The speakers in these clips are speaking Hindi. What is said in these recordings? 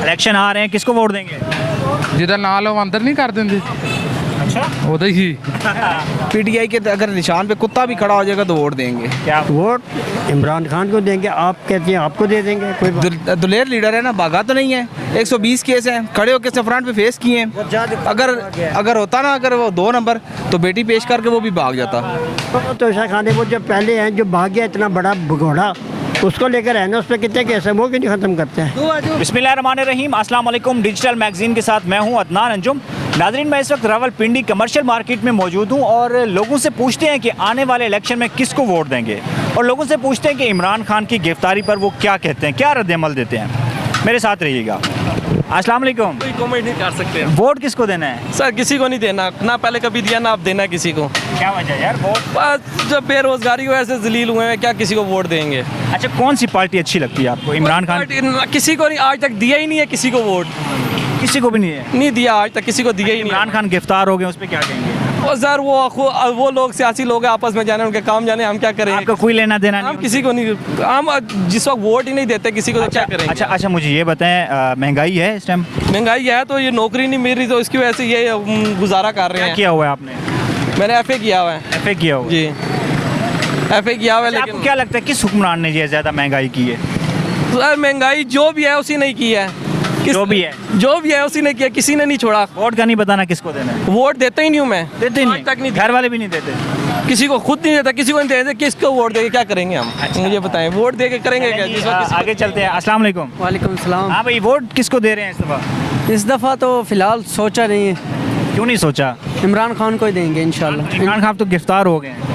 इलेक्शन आ रहे हैं, किसको वोट देंगे? जिधर नाल हो अंदर नहीं कर देंगे। अच्छा, उधर ही पीटीआई के अगर निशान पे कुत्ता भी खड़ा हो जाएगा तो वोट देंगे। क्या वोट इमरान खान को देंगे। आप कहते हैं आपको दे देंगे, कोई बात दुलेर लीडर है ना, भागा तो नहीं है। 120 केस हैं, खड़े होकर फ्रंट पे फेस किए हैं। अगर होता ना, अगर वो 2 नंबर तो बेटी पेश करके वो भी भाग जाता। तो ऐसा खाने वो जो पहले हैं, जो भाग गया इतना बड़ा भगोड़ा, उसको लेकर है ना, उस पर कितने केस है, वो क्यों नहीं खत्म करते हैं? बिस्मिल्लाहिर्रहमानिर्रहीम, अस्सलाम वालेकुम। डिजिटल मैगजीन के साथ मैं हूं अदनान अंजुम। नाजरीन, मैं इस वक्त रावलपिंडी कमर्शियल मार्केट में मौजूद हूं और लोगों से पूछते हैं कि आने वाले इलेक्शन में किसको वोट देंगे, और लोगों से पूछते हैं कि इमरान खान की गिरफ्तारी पर वो क्या कहते हैं, क्या रद्द-ए-अमल देते हैं। मेरे साथ रहिएगा। अस्सलाम वालेकुम। कोई कमेंट नहीं कर सकते वोट किसको देना है? सर, किसी को नहीं देना, ना पहले कभी दिया ना अब देना किसी को। क्या वजह यार? वोट बस जब बेरोजगारी हो ऐसे जलील हुए हैं, क्या किसी को वोट देंगे? अच्छा, कौन सी पार्टी अच्छी लगती है आपको? इमरान खान? किसी को नहीं, आज तक दिया ही नहीं है किसी को वोट, किसी को भी नहीं है? नहीं दिया आज तक किसी को, दिया ही नहीं। इमरान खान गिरफ्तार हो गए, उस पर क्या कहेंगे? और सर वो लोग सियासी लोग हैं, आपस में जाने, उनके काम जाने, हम क्या करें? आपका कोई लेना देना हम नहीं? किसी को नहीं, हम जिस वक्त वोट ही नहीं देते किसी को, तो क्या करेंगे? अच्छा, मुझे ये बताएं, महंगाई है इस टाइम? महंगाई है तो ये नौकरी नहीं मिल रही, तो इसकी वजह से ये गुजारा कर रहे क्या हैं। किया हुआ है आपने? मैंने FA किया हुआ है। FA किया हुआ है? जी, FA किया हुआ है। आपको लेकिन क्या लगता है किस हुक्मरान ने ये ज़्यादा महंगाई की है? सर, महंगाई जो भी है उसी ने की है। जो भी है उसी ने किया, किसी ने नहीं छोड़ा। वोट का नहीं बताना किसको देना है? वोट देता ही नहीं हूँ मैं, देते आज नहीं? तक नहीं। घर वाले भी नहीं देते? किसी को खुद नहीं देता, किसी को नहीं देते, किसको वोट देके क्या करेंगे हम? मुझे बताएं, वोट देके करेंगे क्या? जिस वक्त किसी को- आगे चलते हैं। अस्सलाम वालेकुम। वालेकुम सलाम। हाँ भाई, वोट किसको दे रहे हैं इस दफ़ा? इस दफ़ा तो फ़िलहाल सोचा नहीं है, क्यों नहीं सोचा? इमरान खान को ही देंगे इंशाल्लाह। इमरान खान तो गिरफ्तार हो गए हैं।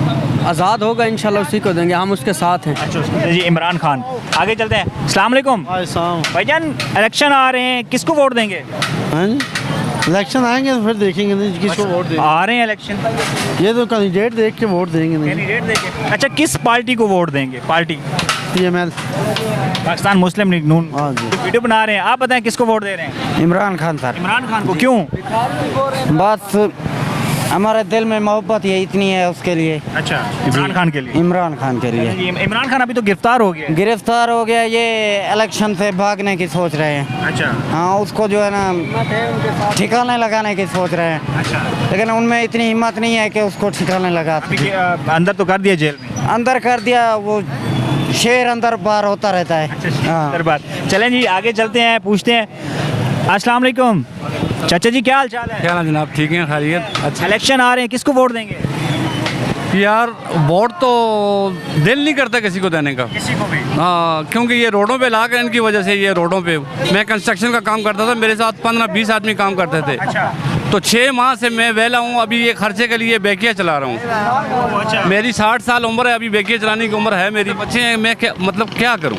आज़ाद होगा इंशाल्लाह, उसी को देंगे, हम उसके साथ हैं। अच्छा जी, इमरान खान। आगे चलते हैं। अस्सलाम वालेकुम भाईजान, इलेक्शन आ रहे हैं, किसको वोट देंगे? इलेक्शन आएंगे तो फिर देखेंगे नहीं किसको वोट देंगे। आ रहे हैं इलेक्शन, ये तो कैंडिडेट देख के वोट देंगे नहीं। कैंडिडेट देंगे। अच्छा, किस पार्टी को वोट देंगे? Party PML। पाकिस्तान मुस्लिम लीग नून। हाँ जी। वीडियो बना रहे हैं, आप बताएं किसको वोट दे रहे हैं? इमरान खान सर। इमरान खान को क्यों? बस हमारे दिल में मोहब्बत ये इतनी है उसके लिए। अच्छा, इमरान खान के लिए? इमरान खान के लिए। इमरान खान अभी तो गिरफ्तार हो गया। गिरफ्तार हो गया, ये इलेक्शन से भागने की सोच रहे हैं। अच्छा हाँ, उसको जो है ना ठिकाने लगाने की सोच रहे हैं, अच्छा। लेकिन उनमें इतनी हिम्मत नहीं है कि उसको ठिकाने लगा। अभी अंदर तो कर दिया जेल में? अंदर कर दिया, वो शेर अंदर बाहर होता रहता है। हाँ। बात। चलें जी, आगे चलते हैं, पूछते हैं। अस्सलाम वालेकुम चाचा जी, क्या हाल चाल है? क्या ना जनाब, ठीक है, खैरियत। अच्छा इलेक्शन आ रहे हैं, किसको वोट देंगे? यार, वोट तो दिल नहीं करता किसी को देने का। किसी को भी? हाँ, क्योंकि ये रोडों पे ला कर, इनकी वजह से ये रोडों पे, मैं कंस्ट्रक्शन का काम करता था, मेरे साथ 15-20 आदमी काम करते थे। अच्छा। तो 6 माह से मैं वेला हूँ, अभी ये खर्चे के लिए बेकिया चला रहा हूँ। अच्छा। मेरी 60 साल उम्र है, अभी बेकिया चलाने की उम्र है, मेरी बच्चे हैं, मैं क्या मतलब क्या करूँ?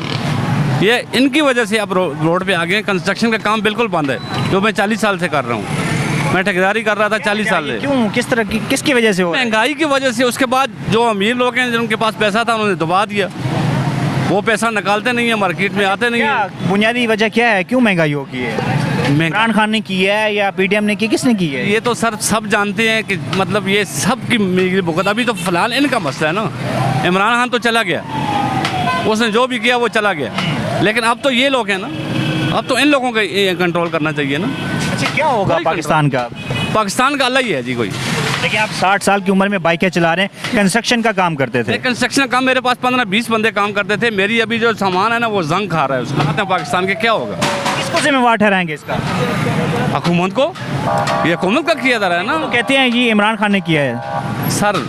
ये इनकी वजह से अब रोड पे आ गए। कंस्ट्रक्शन का काम बिल्कुल बंद है, जो मैं 40 साल से कर रहा हूँ। मैं ठेकेदारी कर रहा था 40 साल से। क्यों, किस तरह की, किसकी वजह से हो? महंगाई की वजह से। उसके बाद जो अमीर लोग हैं, जिनके पास पैसा था, उन्होंने दबा दिया। वो पैसा निकालते नहीं है, मार्केट में आते नहीं है। बुनियादी वजह क्या है, क्यों महंगाई हो गई है? इमरान खान ने की है या PTM ने की, किसने की है? ये तो सर सब जानते हैं कि मतलब ये सब की मिली भुगत। अभी तो फिलहाल इनका मसला है ना। इमरान खान तो चला गया, उसने जो भी किया वो चला गया, लेकिन अब तो ये लोग हैं ना, अब तो इन लोगों का कंट्रोल करना चाहिए ना। अच्छा, क्या होगा पाकिस्तान का? पाकिस्तान का अलग ही है जी कोई। देखिए, आप 60 साल की उम्र में बाइकें चला रहे हैं, कंस्ट्रक्शन का काम करते थे। कंस्ट्रक्शन का काम, मेरे पास 15-20 बंदे काम करते थे। मेरी अभी जो सामान है ना, वो जंग खा रहा है। उसका पाकिस्तान के क्या होगा? किसको जिम्मेवार ठहराएंगे इसका? हुकूमत को। ये हुकूमत का किया जा रहा है ना। कहते हैं ये इमरान खान ने किया है। सर,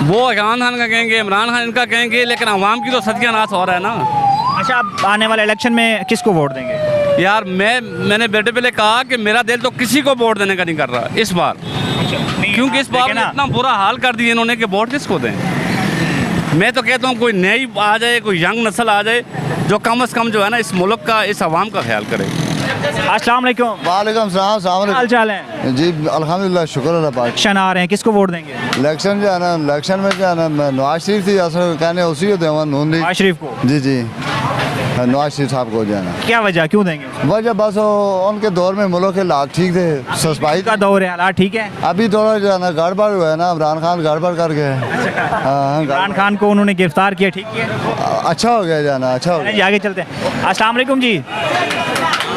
वो इमरान खान का कहेंगे, इमरान खान इनका कहेंगे, लेकिन आवाम की तो सत्यानाश हो रहा है ना। अच्छा, आप आने वाले इलेक्शन में किसको वोट देंगे? यार, मैंने बेटे पहले कहा कि मेरा दिल तो किसी को वोट देने का नहीं कर रहा इस बार। क्योंकि इस बार इतना बुरा हाल कर दिया इन्होंने कि वोट किसको दें। मैं तो कहता हूँ कोई नई आ जाए, कोई यंग नस्ल आ जाए, जो कम से कम जो है ना, इस मुल्क का, इस आवाम का ख्याल करे। अस्सलाम वालेकुम। वालेकुम सलाम। क्या हाल चाल है जी, अल्हम्दुलिल्लाह, शुक्र अल्लाह पाक। इलेक्शन आ रहे हैं, किसको वोट देंगे? इलेक्शन जो है ना, इलेक्शन में जो है ना, नवाज शरीफ थी असल कहने, उसी को देवा नून लीग। नवाज शरीफ को? जी जी, नवाज शरीफ साहब को जो है ना। क्या वजह, क्यों देंगे? वजह बस उनके दौर में मुल्क के हालात ठीक थे, सस्पाई का दौर है, हालात ठीक है। अभी थोड़ा जो है ना गड़बड़ हुआ है ना, इमरान खान गड़बड़ कर गए। हाँ, इमरान खान को उन्होंने गिरफ्तार किया, ठीक किया, अच्छा हो गया जो है ना, अच्छा हो गया। आगे चलते हैं। अस्सलाम वालेकुम जी।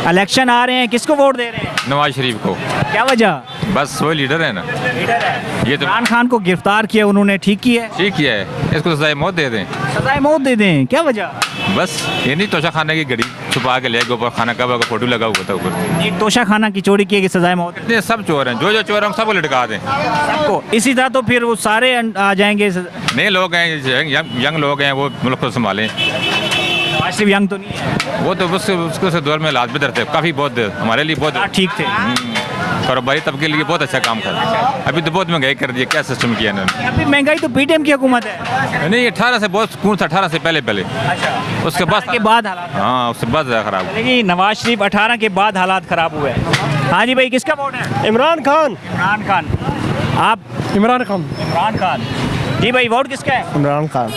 इलेक्शन आ रहे हैं, किसको वोट दे रहे हैं? नवाज शरीफ को। क्या वजह? बस वही लीडर है ना। लीडर है। ये तो इमरान खान को गिरफ्तार किया उन्होंने, ठीक किया है? ठीक किया है, इसको सजाए मौत दे दें। सजाए मौत दे दें, क्या वजह? बस ये नहीं तोशा खाने की घड़ी छुपा के ले गए ऊपर, खाना कब का फोटो लगा हुआ था ऊपर। एक तोशा खाना की चोरी की कि सजाए मौत? इतने सब चोर हैं, जो चोर हैं सबको लटका दें। सबको इसी तरह तो फिर वो सारे आ जाएंगे। नए लोग हैं, यंग लोग हैं, वो मुल्क को संभालें। नवाज शरीफ यंग तो नहीं है? वो तो उसके दौर में हालात बेहतर थे, काफ़ी बहुत हमारे लिए बहुत ठीक थे। कारोबारी तबके के लिए बहुत अच्छा काम कर। अभी तो बहुत महंगाई कर दी है, क्या सिस्टम किया इन्होंने। अभी महंगाई तो पीटीएम की हुकूमत है। नहीं 18 से बहुत कौन सा 18 से पहले अच्छा, उसके बाद के बाद हालात, हाँ उसके बाद ज़्यादा खराब। लेकिन नवाज शरीफ 18 के बाद हालात खराब हुए। हाँ जी भाई, किसका वोट है? इमरान खान। इमरान खान। आप? इमरान खान। इमरान खान। जी भाई, वोट किसका है? इमरान खान।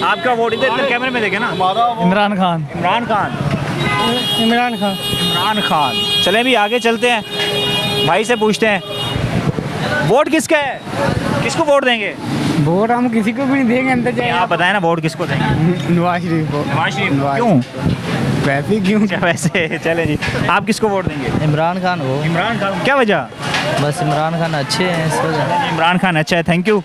आपका वोट इधर कैमरे में देखे ना। इमरान खान। इमरान खान। इमरान खान। इमरान खान। चले भी आगे चलते हैं, भाई से पूछते हैं वोट किसका है, किसको वोट देंगे? वोट हम किसी को भी नहीं देंगे, अंदर जाए। आप बताएं ना, वोट किसको देंगे? नवाज शरीफ को। नवाज शरीफ को। क्यों? वैसे क्यों? अच्छा, वैसे चले जी। आप किसको वोट देंगे? इमरान खान को। इमरान खान। क्या वजह? बस इमरान खान अच्छे हैं इस वजह। इमरान खान अच्छा है, थैंक यू।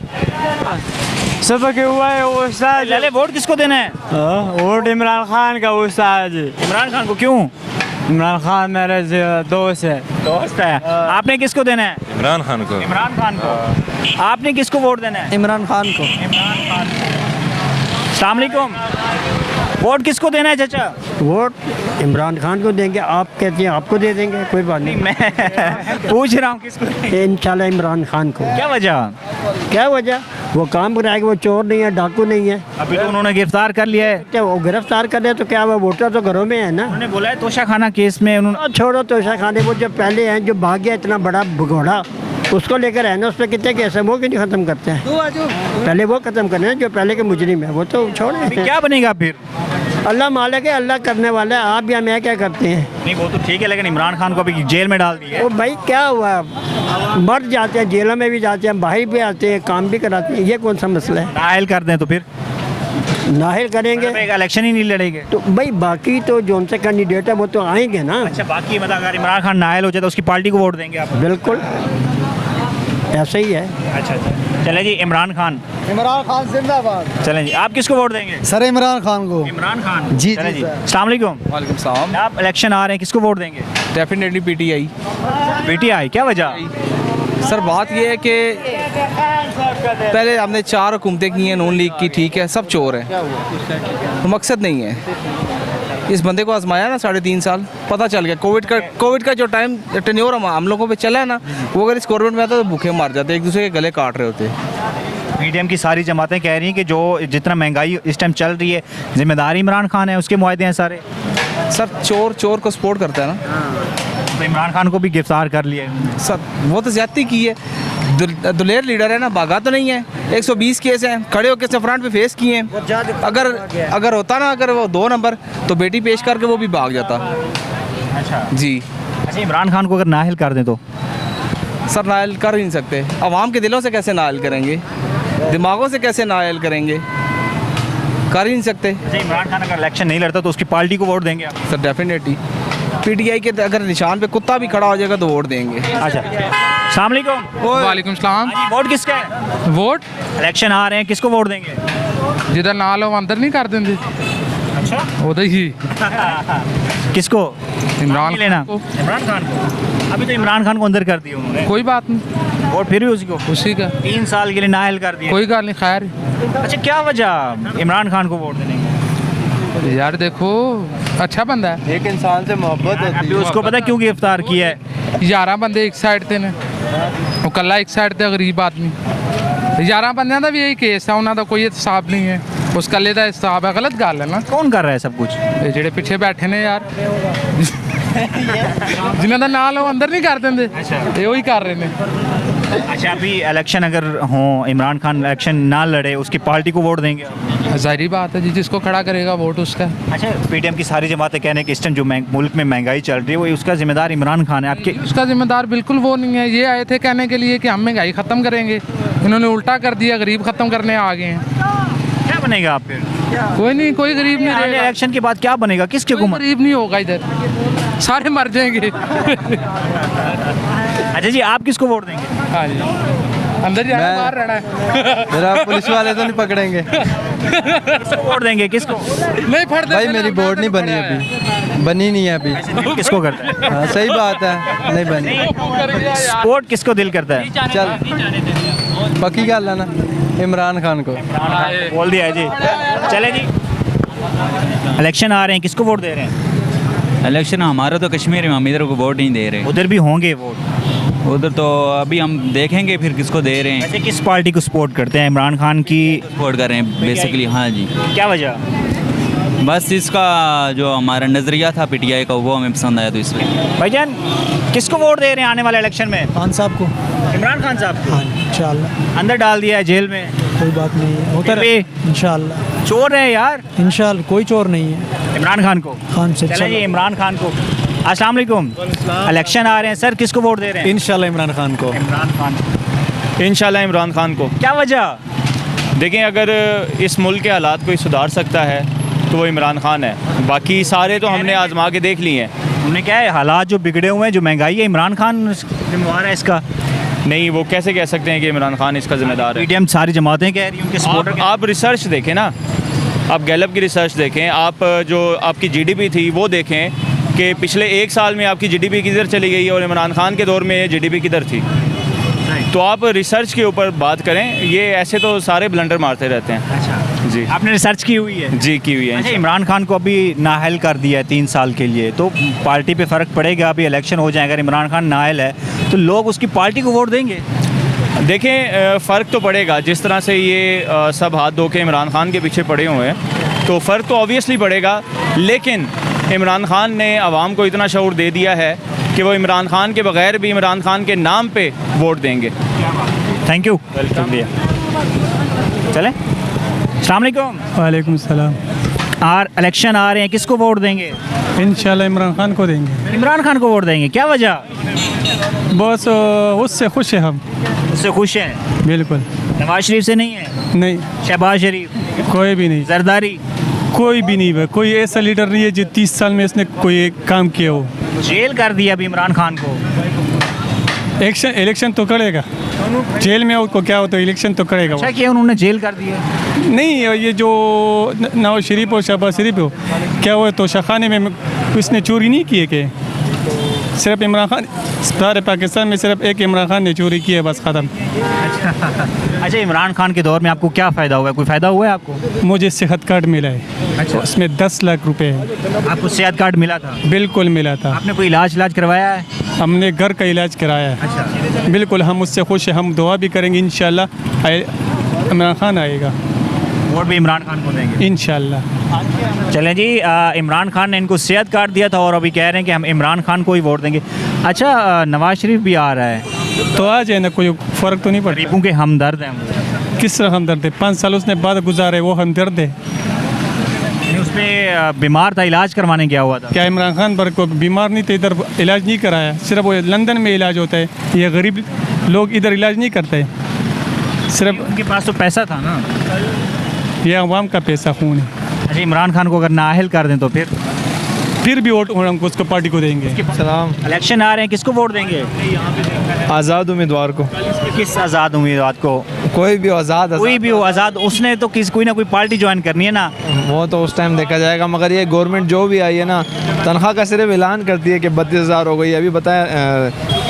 सब क्या हुआ है वो उस्ताद? चले, वोट किसको देना है? वोट इमरान खान का उस्ताद। इमरान खान को। क्यों? इमरान खान मेरा दोस्त है। दोस्त है। आपने किसको देना है? इमरान खान को। इमरान खान को। आपने किसको वोट देना है? इमरान खान को। इमरान खान। अस्सलाम वालेकुम। वोट किसको देना है चाचा? वोट इमरान खान को देंगे। आप कहते हैं आपको दे देंगे, कोई बात नहीं। मैं पूछ रहा हूँ किसको देंगे? इंशाल्लाह इमरान खान को। क्या वजह? क्या वजह? वो काम कराएगा, वो चोर नहीं है, डाकू नहीं है। अभी तो उन्होंने गिरफ्तार कर लिया है। क्या वो गिरफ्तार कर दे तो क्या वो वोटर तो घरों में है ना। उन्होंने बोला है तोशा खाना केस में उन्होंने। छोड़ो तोशा खाने, वो जो पहले हैं जो भाग गया इतना बड़ा भगोड़ा, उसको लेकर है ना, उस पर कितने केस है, वो क्यों नहीं ख़त्म करते हैं? पहले वो ख़त्म करने हैं जो पहले के मुजरिम है, वो तो छोड़े। क्या बनेगा फिर? अल्लाह मालिक है, अल्लाह करने वाला है। आप या मैं क्या करते हैं? नहीं वो तो ठीक है, लेकिन इमरान खान को अभी जेल में डाल दिया। ओ भाई क्या हुआ, मर जाते हैं, जेलों में भी जाते हैं, बाहर भी आते हैं, काम भी कराते हैं, ये कौन सा मसला है? नाअहल कर दें तो फिर नाहिल करेंगे इलेक्शन ही नहीं लड़ेंगे तो भाई बाकी तो जो उनसे कैंडिडेट है वो तो आएंगे ना। अच्छा, बाकी मतलब अगर इमरान खान नाअहल हो जाए तो उसकी पार्टी को वोट देंगे आप? बिल्कुल ऐसा ही है। अच्छा अच्छा, चले जी। इमरान खान। इमरान खान जिंदाबाद। चलें जी, आप किसको वोट देंगे? सर इमरान खान को। इमरान खान। जी, चलें जी, जी। सर। अस्सलाम वालेकुम। वालेकुम सलाम। आप इलेक्शन आ रहे हैं, किसको वोट देंगे? Definitely PTI. पीटीआई। क्या वजह? सर बात ये है कि पहले हमने 4 हुकूमतें की हैं नून लीग की, ठीक है, सब चोर हैं, तो मकसद नहीं है। इस बंदे को आजमाया ना 3.5 साल, पता चल गया। कोविड का जो टाइम टेन्योर हम लोगों पे चला है ना, वो अगर इस गवर्नमेंट में आता तो भूखे मार जाते, एक दूसरे के गले काट रहे होते। पीटीएम की सारी जमातें कह रही हैं कि जो जितना महंगाई इस टाइम चल रही है, जिम्मेदारी इमरान खान है, उसके मुआहदे हैं सारे। सर चोर को सपोर्ट करता है ना, तो इमरान खान को भी गिरफ्तार कर लिया है। सर वो तो ज्यादती की है। दुलेर लीडर है ना, भागा तो नहीं है। 120 केस हैं, खड़े होकर सफरान पे फेस किए हैं। अगर होता ना, अगर वो 2 नंबर तो बेटी पेश करके वो भी भाग जाता। अच्छा जी। अच्छा, इमरान खान को अगर नाअहल कर दें तो? सर नाअहल कर ही नहीं सकते। अवाम के दिलों से कैसे नाअहल करेंगे, दिमागों से कैसे नाअहल करेंगे, कर ही नहीं सकते। अच्छा, इमरान खान अगर इलेक्शन नहीं लड़ता तो उसकी पार्टी को वोट देंगे आप? सर डेफिनेटली पीटीआई के अगर निशान पे कुत्ता भी खड़ा हो जाएगा तो वोट देंगे। अच्छा, अस्सलाम वालेकुम। वालेकुम सलाम। हाँ जी, वोट किसका है? वोट इलेक्शन आ रहे हैं, किसको वोट देंगे? जिधर नाल हो अंदर नहीं कर देंगे। अच्छा, उधर ही किसको? इमरान लेना को। इमरान खान को। अभी तो इमरान खान को अंदर कर दिया उन्होंने, कोई बात नहीं, वोट फिर भी उसी को, उसी का 3 साल के लिए नाअहल कर दिया। कोई गल नहीं। खैर अच्छा, क्या वजह इमरान खान को वोट देने की? यार देखो, अच्छा बंदा है, एक इंसान से मोहब्बत होती अभी उसको पता है क्यों गिरफ्तार किया है? 11 बंदे एक साइड थे ने, वो कला एक साइड थे गरीब आदमी। 11 बंदियां दा भी यही केस है, उन्हों का कोई हिसाब नहीं है, उस कले का हिसाब है। गलत गल है ना। कौन कर रहा है सब कुछ? ये जेड़े पिछे बैठे ने यार, जिन्हों का नाल हो अंदर नहीं कर देंगे, ये वही कर रहे हैं। अच्छा, अभी इलेक्शन अगर हो, इमरान खान इलेक्शन ना लड़े, उसकी पार्टी को वोट देंगे? जाहिर बात है जी, जिसको खड़ा करेगा वोट उसका। अच्छा, पीटीएम की सारी जमातें कहने कि इस टाइम जो मुल्क में महंगाई चल रही है वो उसका जिम्मेदार इमरान खान है। आपके उसका जिम्मेदार बिल्कुल वो नहीं है। ये आए थे कहने के लिए कि हम महंगाई ख़त्म करेंगे, इन्होंने उल्टा कर दिया, गरीब ख़त्म करने आ गए हैं। बनेगा आप फिर? कोई नहीं, कोई गरीब नहीं आने रहेगा, इलेक्शन के बाद क्या बनेगा, किसकी कोई हुकूमत? गरीब नहीं होगा इधर, सारे मर जाएंगे। अच्छा जी, आप किसको वोट देंगे? हाँ जी, अंदर जाना है, बाहर रहना है। मेरा पुलिस वाले तो नहीं पकड़ेंगे किसको वोट देंगे, किसको? नहीं फटते भाई, मेरी बोर्ड नहीं बनी अभी, बनी नहीं है अभी। दिल किसको करता है? हाँ, सही बात है, नहीं बनी। सपोर्ट किसको दिल करता है? चल पक्की गल है ना, इमरान खान को। बोल दिया है जी। चले जी, इलेक्शन आ रहे हैं, किसको वोट दे रहे हैं? इलेक्शन हमारा तो कश्मीर में, हम इधर को वोट नहीं दे रहे। उधर भी होंगे वोट, उधर तो अभी हम देखेंगे फिर किसको दे रहे हैं। वैसे किस पार्टी को सपोर्ट करते हैं? इमरान खान की सपोर्ट कर रहे हैं बेसिकली। हाँ जी, क्या वजह? बस इसका जो हमारा नज़रिया था पीटीआई का, वो हमें पसंद आया तो इसलिए। भाईजान, किसको वोट दे रहे हैं आने वाले इलेक्शन में? खान साहब को। इमरान खान साहब को? हाँ इंशाल्लाह, अंदर डाल दिया है जेल में, कोई बात नहीं है, होता फिर भी इंशाल्लाह, चोर है यार। इंशाल्लाह कोई चोर नहीं है। इमरान खान को? खान से चले जी, इमरान खान को। अस्सलाम वालेकुम, इलेक्शन आ रहे हैं सर, किसको वोट दे रहे हैं? इंशाल्लाह इमरान खान को। इमरान खान। इंशाल्लाह इमरान खान को। क्या वजह? देखें, अगर इस मुल्क के हालात कोई सुधार सकता है तो वो इमरान खान है। बाकी सारे तो हमने आजमा के देख लिए हैं। उन्होंने क्या है, हालात जो बिगड़े हुए हैं, जो महंगाई है, इमरान खान जिम्मेवार है इसका? नहीं, वो कैसे कह सकते हैं कि इमरान खान इसका जिम्मेदार है? पीडीएम सारी जमातें कह रही हैं, उनके सपोर्टर। आप रिसर्च देखें ना, आप गैलप की रिसर्च देखें, आप जो आपकी जीडीपी थी वो देखें कि पिछले 1 साल में आपकी जीडीपी किधर चली गई और इमरान खान के दौर में जीडीपी किधर थी। तो आप रिसर्च के ऊपर बात करें, ये ऐसे तो सारे ब्लंडर मारते रहते हैं। अच्छा जी, आपने रिसर्च की हुई है? जी की हुई है। अच्छा, इमरान खान को अभी नाअहल कर दिया है 3 साल के लिए, तो पार्टी पे फ़र्क पड़ेगा? अभी इलेक्शन हो जाएगा, अगर इमरान खान नाअहल है तो लोग उसकी पार्टी को वोट देंगे? देखें, फ़र्क तो पड़ेगा। जिस तरह से ये सब हाथ धो के इमरान खान के पीछे पड़े हुए हैं, तो फ़र्क तो ऑब्वियसली पड़ेगा। लेकिन इमरान खान ने आवाम को इतना शऊर दे दिया है कि वो इमरान खान के बगैर भी इमरान खान के नाम पे वोट देंगे। थैंक यू, शुक्रिया। चलें, अस्सलाम वालेकुम। वालेकुम सलाम। इलेक्शन आ रहे हैं, किसको वोट देंगे? इंशाल्लाह इमरान खान को देंगे। इमरान खान को वोट देंगे, क्या वजह? बस उससे खुश है हम। उससे खुश हैं? बिल्कुल नवाज शरीफ से नहीं है? नहीं, शहबाज शरीफ, कोई भी नहीं, जरदारी, कोई भी नहीं है। कोई ऐसा लीडर नहीं है जो 30 साल में इसने कोई एक काम किया हो। जेल कर दिया अभी इमरान खान को। इलेक्शन तो करेगा, जेल में उसको क्या होता है, इलेक्शन तो करेगा वो। अच्छा किया उन्होंने, जेल कर दिया। नहीं, ये जो नवाज शरीफ और शहबाज शरीफ हो, क्या हुआ तो शाखाने में उसने चोरी नहीं की है कि सिर्फ इमरान खान, सारे पाकिस्तान में सिर्फ एक इमरान खान ने चोरी की है, बस ख़त्म। अच्छा, इमरान खान के दौर में आपको क्या फ़ायदा हुआ है? कोई फ़ायदा हुआ है आपको? मुझे सेहत कार्ड मिला है। अच्छा, उसमें 10 लाख रुपए है। आपको सेहत कार्ड मिला था? बिल्कुल मिला था। आपने कोई इलाज करवाया है? हमने घर का इलाज कराया है। अच्छा, बिल्कुल, हम उससे खुश हैं। हम दुआ भी करेंगे, इंशाल्लाह इमरान खान आएगा। वोट भी इमरान खान को देंगे इंशाल्लाह। चलें जी, इमरान खान ने इनको सेहत कार्ड दिया था और अभी कह रहे हैं कि हम इमरान खान को ही वोट देंगे। अच्छा, नवाज शरीफ भी आ रहा है तो आ जाए ना, कोई फ़र्क तो नहीं पड़ता। गरीबों के हमदर्द हैं वो। किस तरह हमदर्द है? 5 साल उसने बाद गुजारे, वो हमदर्द है। उसमें बीमार था, इलाज करवाने गया हुआ था। क्या इमरान खान पर को बीमार नहीं थे, इधर इलाज नहीं कराया? सिर्फ वो लंदन में इलाज होता है, ये गरीब लोग इधर इलाज नहीं करते। सिर्फ उनके पास तो पैसा था ना, ये अवाम का पैसा खून है। अच्छा, इमरान खान को अगर नाअहल कर दें तो फिर भी वोट हम उसको पार्टी को देंगे। सलाम। इलेक्शन आ रहे हैं, किसको वोट देंगे? आज़ाद उम्मीदवार को। किस आज़ाद उम्मीदवार को? कोई भी आज़ाद, कोई भी हो आज़ाद, उसने तो कोई ना कोई पार्टी ज्वाइन करनी है ना। वो तो उस टाइम देखा जाएगा। मगर ये गवर्नमेंट जो भी आई है ना, तनख्वाह का सिर्फ ऐलान करती है कि 32,000 हो गई। अभी बताएं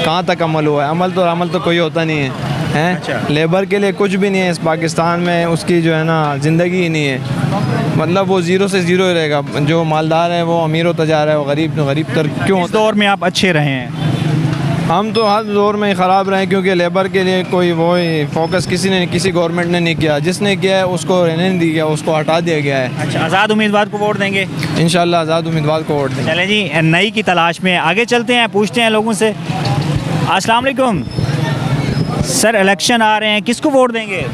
कहाँ तक अमल हुआ है? अमल तो कोई होता नहीं है, हैं? अच्छा। लेबर के लिए कुछ भी नहीं है इस पाकिस्तान में, उसकी जो है ना ज़िंदगी ही नहीं है। मतलब वो ज़ीरो से ज़ीरो ही रहेगा। जो मालदार है वो अमीर होता जा रहा है, वो गरीब तर क्यों? इस दौर में आप अच्छे रहे हैं। हम तो हर दौर में ख़राब रहे, क्योंकि लेबर के लिए कोई वो फोकस किसी गवर्नमेंट ने नहीं किया। जिसने किया है उसको रहने नहीं दिया, उसको हटा दिया गया है। अच्छा, आज़ाद उम्मीदवार को वोट देंगे? इंशाल्लाह आज़ाद उम्मीदवार को वोट देंगे। चलें जी, नई की तलाश में आगे चलते हैं, पूछते हैं लोगों से। अस्सलाम वालेकुम सर, इलेक्शन आ रहे हैं, किसको वोट देंगे?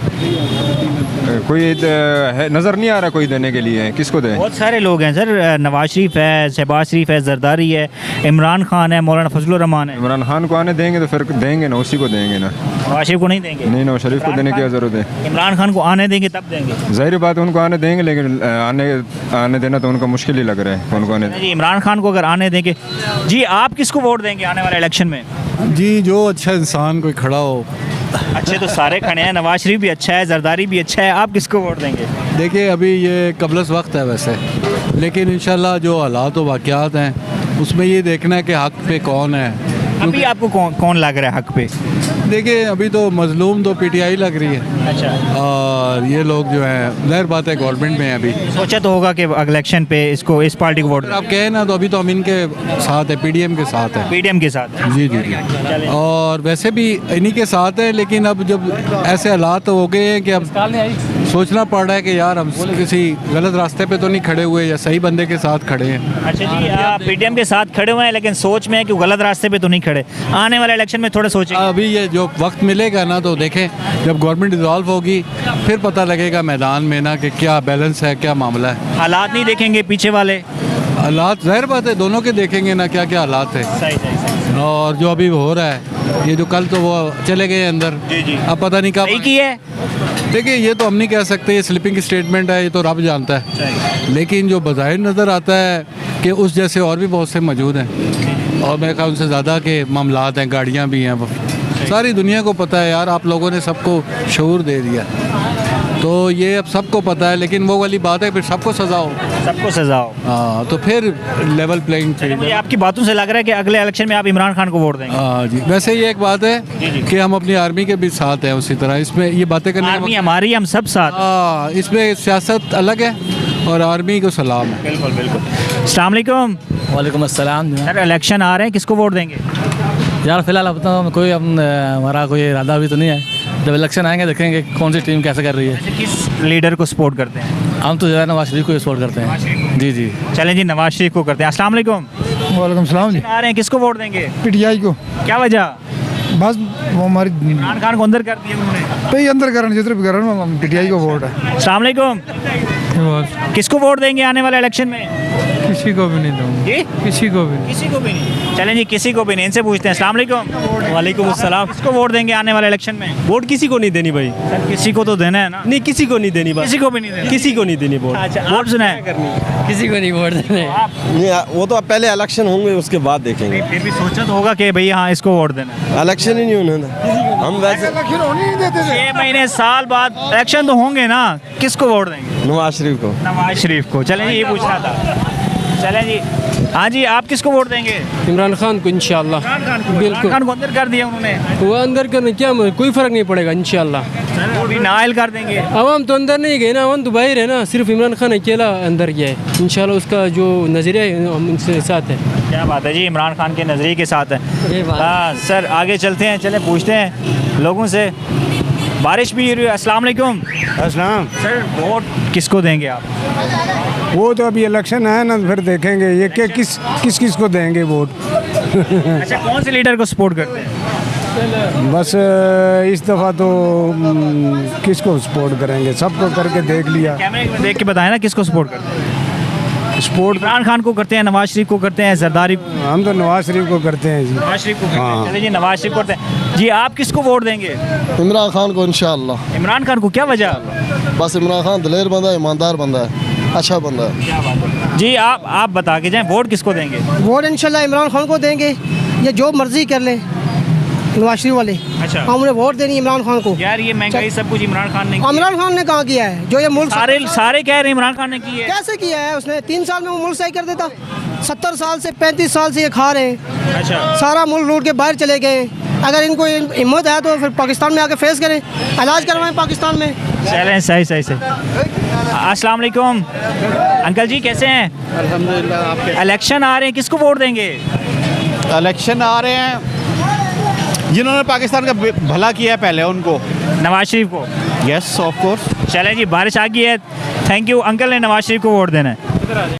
कोई है नज़र नहीं आ रहा कोई देने के लिए, किसको दें? बहुत सारे लोग हैं सर, नवाज शरीफ है, शहबाज शरीफ है, जरदारी है, इमरान खान है, मौलाना फजलुर रहमान है। इमरान खान को आने देंगे तो फिर देंगे ना, उसी को देंगे ना। नवाज शरीफ को नहीं देंगे? नहीं, नवाज शरीफ को देने की क्या ज़रूरत है? इमरान खान को आने देंगे तब देंगे। ज़ाहिर बात है उनको आने देंगे, लेकिन आने देना तो उनको मुश्किल ही लग रहा है उनको आने। जी इमरान खान को अगर आने देंगे, जी आप किसको वोट देंगे आने वाले इलेक्शन में? जी जो अच्छा इंसान कोई खड़ा हो। अच्छे तो सारे खड़े हैं, नवाज शरीफ भी अच्छा है, जरदारी भी अच्छा है, आप किसको वोट देंगे? देखिए अभी ये कबलस वक्त है वैसे, लेकिन इंशाल्लाह जो हालात व वाक़यात हैं उसमें ये देखना है कि हक पे कौन है। अभी आपको कौन लग रहा है हक पे? देखिए अभी तो मजलूम तो पीटीआई लग रही है। अच्छा। और ये लोग जो है जाहिर बात है गवर्नमेंट में है अभी। सोचा तो होगा कि इलेक्शन पे इसको इस पार्टी को वोट। आप कहें ना तो अभी तो हम इनके साथ है, पीडीएम के साथ है। पीडीएम के साथ है। जी जी जी। और वैसे भी इन्हीं के साथ है, लेकिन अब जब ऐसे हालात हो गए हैं कि अब सोचना पड़ रहा है कि यार हम किसी गलत रास्ते पे तो नहीं खड़े हुए या सही बंदे के साथ खड़े हैं। अच्छा जी, आप पीडीएम के साथ खड़े हुए हैं, लेकिन सोच में है कि गलत रास्ते पे तो नहीं खड़े। आने वाले इलेक्शन में थोड़ा सोचें। अभी ये जो वक्त मिलेगा ना तो देखें, जब गवर्नमेंट डिसॉल्व होगी फिर पता लगेगा मैदान में ना कि क्या बैलेंस है, क्या मामला है। हालात नहीं देखेंगे पीछे वाले? हालात जाहिर बात है दोनों के देखेंगे ना, क्या क्या हालात है। सही। और जो अभी हो रहा है, ये जो कल तो वो चले गए अंदर। जी। अब पता नहीं कब की है। देखिए ये तो हम नहीं कह सकते, ये स्लिपिंग स्टेटमेंट है, ये तो रब जानता है। लेकिन जो बज़ाहिर नज़र आता है कि उस जैसे और भी बहुत से मौजूद हैं, और मेरे ख्याल उनसे ज़्यादा के मामलात हैं, गाड़ियाँ भी हैं। सारी दुनिया को पता है यार, आप लोगों ने सबको शऊर दे दिया, तो ये अब सबको पता है। लेकिन वो वाली बात है फिर सबको सजा हो, सबको सजा हो। हाँ, तो फिर लेवल प्लेइंग फील्ड। मुझे आपकी बातों से लग रहा है कि अगले इलेक्शन में आप इमरान खान को वोट देंगे। हाँ जी। वैसे ये एक बात है कि हम अपनी आर्मी के भी साथ हैं उसी तरह, इसमें ये बातें करने आर्मी हमारी, हम सब साथ। हाँ, इसमें सियासत अलग है और आर्मी को सलाम है। बिल्कुल बिल्कुल। अस्सलाम वालेकुम। वालेकुम अस्सलाम। सर इलेक्शन आ रहे हैं, किसको वोट देंगे? यार फिलहाल अब तो कोई हमारा कोई इरादा भी तो नहीं है। जब इलेक्शन आएंगे देखेंगे कौन सी टीम कैसे कर रही है। किस लीडर को सपोर्ट करते हैं? हम तो ज़्यादा नवाज शरीफ को सपोर्ट करते हैं। जी जी। चलें जी, नवाज शरीफ को करते हैं। अस्सलाम वालेकुम। वालेकुम सलाम जी। आ रहे हैं, किसको वोट देंगे? पीटीआई को। क्या वजह? बस वो हमारी इमरान खान को अंदर कर दिया उन्होंने। पे अंदर करने जितने भी करन पीटीआई को वोट है। अस्सलाम वालेकुम। किसको वोट देंगे आने वाले इलेक्शन में? किसी को भी नहीं दूंगा। किसी को भी नहीं। चलें जी, किसी को भी नहीं। इनसे पूछते हैं। अस्सलाम वालेकुम। वालेकुम अस्सलाम। किसको वोट देंगे आने वाले इलेक्शन में? वोट किसी को नहीं देनी भाई। सर किसी को तो देना है ना? नहीं, किसी को नहीं देनी। किसी को भी नहीं देना? किसी को नहीं देनी वोट। अच्छा, वोट सुना है? किसी को नहीं वोट देने। वो तो पहले इलेक्शन होंगे उसके बाद देखेंगे। फिर भी सोचा तो होगा कि भाई हाँ इसको वोट देना है। इलेक्शन ही नहीं होने देना। हम वैसे 6 महीने साल बाद इलेक्शन तो होंगे ना, किसको वोट देंगे? नवाज शरीफ को। नवाज शरीफ को। चलें ये पूछना था। चलें जी। हाँ जी, आप किसको वोट देंगे? इमरान खान को इंशाल्लाह। बिल्कुल। खान को अंदर कर दिया उन्होंने। वो अंदर करने क्या कोई फर्क नहीं पड़ेगा इंशाल्लाह। वो भी नाइल कर देंगे। अवाम तो अंदर नहीं गए ना, अवाम तो बाहर है ना। सिर्फ इमरान खान अकेला अंदर गया है। इंशाल्लाह उसका जो नज़रिया है हम उनके साथ है। क्या बात है जी, इमरान खान के नज़रिए के साथ है। हाँ सर, आगे चलते हैं। चले पूछते हैं लोगों से। बारिश भी हो रही है। अस्सलाम वालेकुम। अस्सलाम। सर वोट किसको देंगे आप? वो तो अभी इलेक्शन है ना, फिर देखेंगे ये कि किस को देंगे वोट। अच्छा, कौन से लीडर को सपोर्ट करते हैं? बस इस दफ़ा तो किसको सपोर्ट करेंगे, सबको करके देख लिया। कैमरे में देख के बताएं ना किसको सपोर्ट करते हैं। सपोर्ट इमरान खान को करते हैं, नवाज शरीफ को करते हैं, जरदारी? हम तो नवाज शरीफ को करते हैं जी। नवाज शरीफ को करते हैं। चलिए जी, नवाज शरीफ को करते हैं। जी आप किसको वोट देंगे? इमरान खान को इंशाअल्लाह। इमरान खान को, क्या वजह? बस इमरान खान दलेर बंदा है, ईमानदार बंदा है, अच्छा बंदा है। जी आप बता के जाएं, वोट किसको देंगे? वोट इंशाल्लाह इमरान खान को देंगे। ये जो मर्जी कर ले नवाज शरीफ वाले। अच्छा, हम उन्हें वोट देनी इमरान खान को। यार ये महंगाई सब कुछ इमरान खान ने इमरान खान ने कहाँ किया है? जो ये मुल्क सारे कह रहे हैं इमरान खान ने की है। कैसे किया है उसने? 3 साल में वो मुल्क सही कर देता। 70 साल से 35 साल से ये खा रहे हैं। अच्छा, सारा मुल्क लूट के बाहर चले गए। अगर इनको हिम्मत है तो फिर पाकिस्तान में आके फेस करें, इलाज करवाएं पाकिस्तान में। चलें, सही। अस्सलाम वालेकुम अंकल जी, कैसे हैं? अल्हम्दुलिल्लाह। इलेक्शन आ रहे हैं, किसको वोट देंगे? इलेक्शन आ रहे हैं, जिन्होंने पाकिस्तान का भला किया है पहले उनको। नवाज शरीफ को? Yes of course. चलें जी, बारिश आ गई है। Thank you. अंकल ने नवाज शरीफ को वोट देना है।